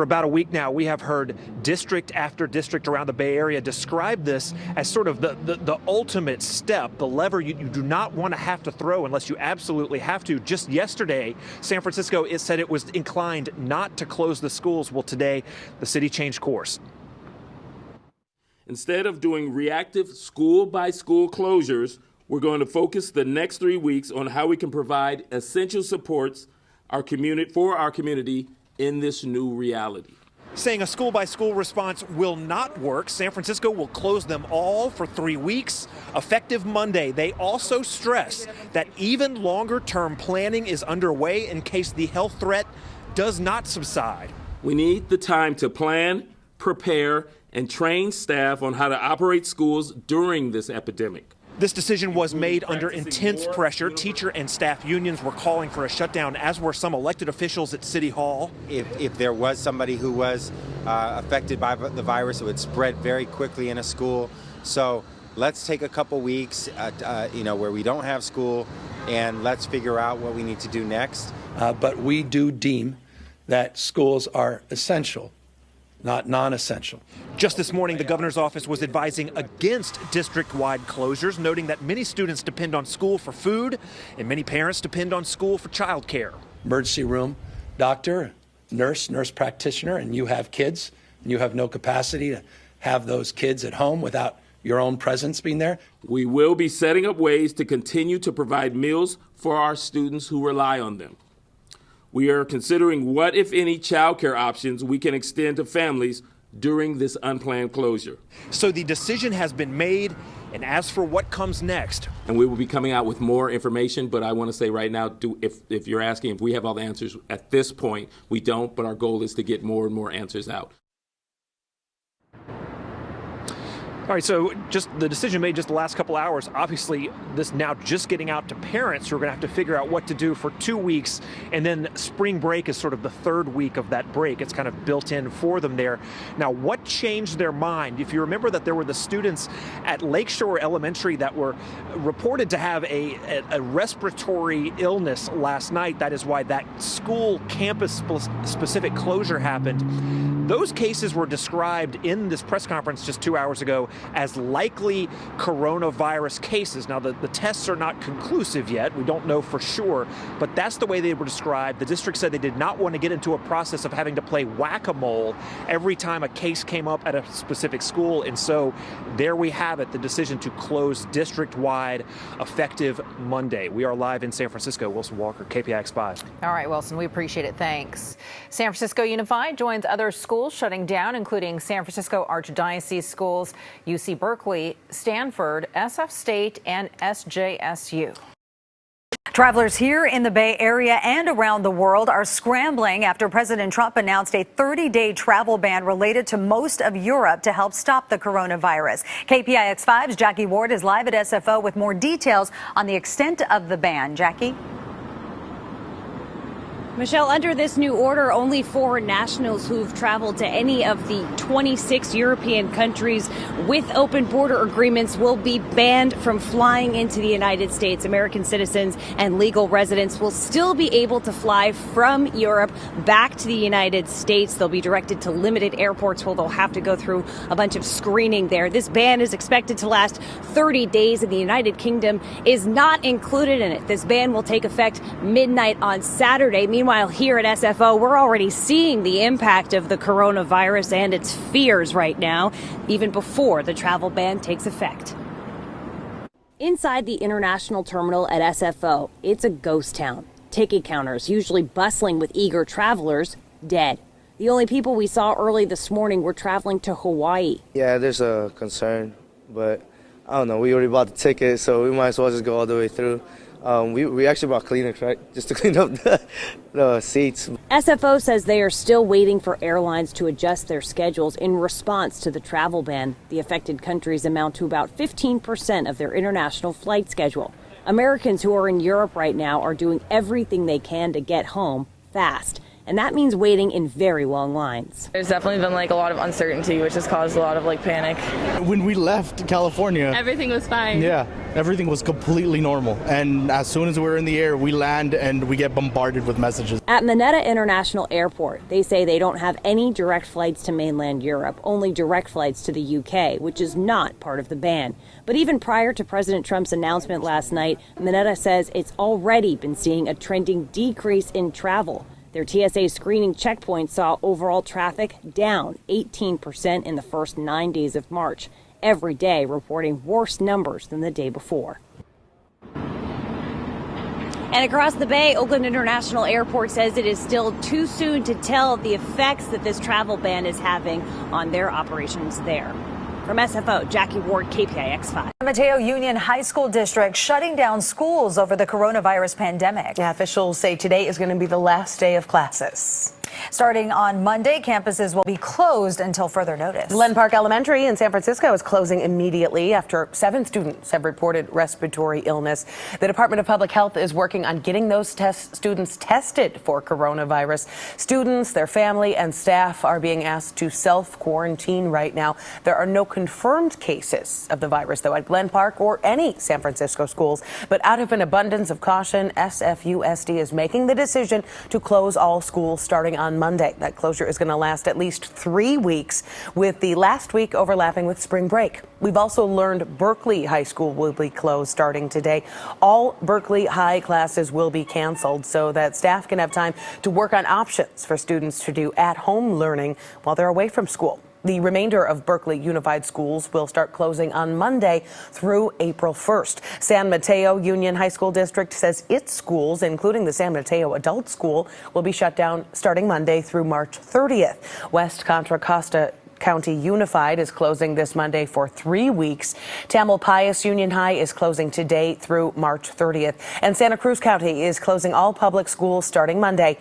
For about a week now, we have heard district after district around the Bay Area describe this as sort of the ultimate step, the lever you do not want to have to throw unless you absolutely have to. Just yesterday, San Francisco said it was inclined not to close the schools. Well, today, the city changed course. Instead of doing reactive school-by-school closures, we're going to focus the next 3 weeks on how we can provide essential supports for our community in this new reality. Saying a school-by-school response will not work. San Francisco will close them all for 3 weeks, effective Monday. They also stress that even longer-term planning is underway in case the health threat does not subside. We need the time to plan, prepare, and train staff on how to operate schools during this epidemic. This decision was made under intense pressure. Teacher and staff unions were calling for a shutdown, as were some elected officials at City Hall. If there was somebody who was affected by the virus, it would spread very quickly in a school. So let's take a couple weeks, where we don't have school, and let's figure out what we need to do next. But we do deem that schools are essential, not non-essential. Just this morning, the governor's office was advising against district-wide closures, noting that many students depend on school for food and many parents depend on school for childcare. Emergency room doctor, nurse practitioner, and you have kids, and you have no capacity to have those kids at home without your own presence being there. We will be setting up ways to continue to provide meals for our students who rely on them. We are considering what, if any, childcare options we can extend to families during this unplanned closure. So the decision has been made, and as for what comes next. And we will be coming out with more information, but I want to say right now, if you're asking if we have all the answers at this point, we don't, but our goal is to get more and more answers out. All right, so just the decision made just the last couple hours. Obviously, this now just getting out to parents who are going to have to figure out what to do for 2 weeks. And then spring break is sort of the third week of that break. It's kind of built in for them there. Now, what changed their mind? If you remember that there were the students at Lakeshore Elementary that were reported to have a respiratory illness last night. That is why that school campus-specific closure happened. Those cases were described in this press conference just 2 hours ago as likely coronavirus cases. Now, the tests are not conclusive yet. We don't know for sure, but that's the way they were described. The district said they did not want to get into a process of having to play whack-a-mole every time a case came up at a specific school. And so there we have it, the decision to close district-wide effective Monday. We are live in San Francisco. Wilson Walker, KPIX 5. All right, Wilson, we appreciate it. Thanks. San Francisco Unified joins other schools shutting down, including San Francisco Archdiocese schools, UC Berkeley, Stanford, SF State, and SJSU. Travelers here in the Bay Area and around the world are scrambling after President Trump announced a 30-day travel ban related to most of Europe to help stop the coronavirus. KPIX 5's Jackie Ward is live at SFO with more details on the extent of the ban. Jackie? Michelle, under this new order, only foreign nationals who've traveled to any of the 26 European countries with open border agreements will be banned from flying into the United States. American citizens and legal residents will still be able to fly from Europe back to the United States. They'll be directed to limited airports where they'll have to go through a bunch of screening there. This ban is expected to last 30 days, and the United Kingdom is not included in it. This ban will take effect midnight on Saturday. Meanwhile, here at SFO, we're already seeing the impact of the coronavirus and its fears right now, even before the travel ban takes effect. Inside the international terminal at SFO, it's a ghost town. Ticket counters, usually bustling with eager travelers, dead. The only people we saw early this morning were traveling to Hawaii. Yeah, there's a concern, but I don't know. We already bought the ticket, so we might as well just go all the way through. We actually brought Kleenex, right, just to clean up the seats. SFO says they are still waiting for airlines to adjust their schedules in response to the travel ban. The affected countries amount to about 15% of their international flight schedule. Americans who are in Europe right now are doing everything they can to get home fast. and that means waiting in very long lines. There's definitely been a lot of uncertainty, which has caused a lot of panic. When we left California, Everything was fine. yeah, everything was completely normal. And as soon as we're in the air, we land and we get bombarded with messages. At Mineta International Airport, they say they don't have any direct flights to mainland Europe, only direct flights to the UK, which is not part of the ban. But even prior to President Trump's announcement last night, Mineta says it's already been seeing a trending decrease in travel. Their TSA screening checkpoint saw overall traffic down 18% in the first 9 days of March, every day reporting worse numbers than the day before. And across the bay, Oakland International Airport says it is still too soon to tell the effects that this travel ban is having on their operations there. From SFO, Jackie Ward, KPIX 5. Mateo Union High School District shutting down schools over the coronavirus pandemic. Yeah, officials say today is going to be the last day of classes. Starting on Monday, campuses will be closed until further notice. Glen Park Elementary in San Francisco is closing immediately after 7 students have reported respiratory illness. The Department of Public Health is working on getting those students tested for coronavirus. Students, their family, and staff are being asked to self-quarantine right now. There are no confirmed cases of the virus, though, at Glen Park or any San Francisco schools. But out of an abundance of caution, SFUSD is making the decision to close all schools starting on Monday. That closure is going to last at least 3 weeks, with the last week overlapping with spring break. We've also learned Berkeley High School will be closed starting today. All Berkeley High classes will be canceled so that staff can have time to work on options for students to do at-home learning while they're away from school. The remainder of Berkeley Unified Schools will start closing on Monday through April 1st. San Mateo Union High School District says its schools, including the San Mateo Adult School, will be shut down starting Monday through March 30th. West Contra Costa County Unified is closing this Monday for 3 weeks. Tamalpais Union High is closing today through March 30th. And Santa Cruz County is closing all public schools starting Monday.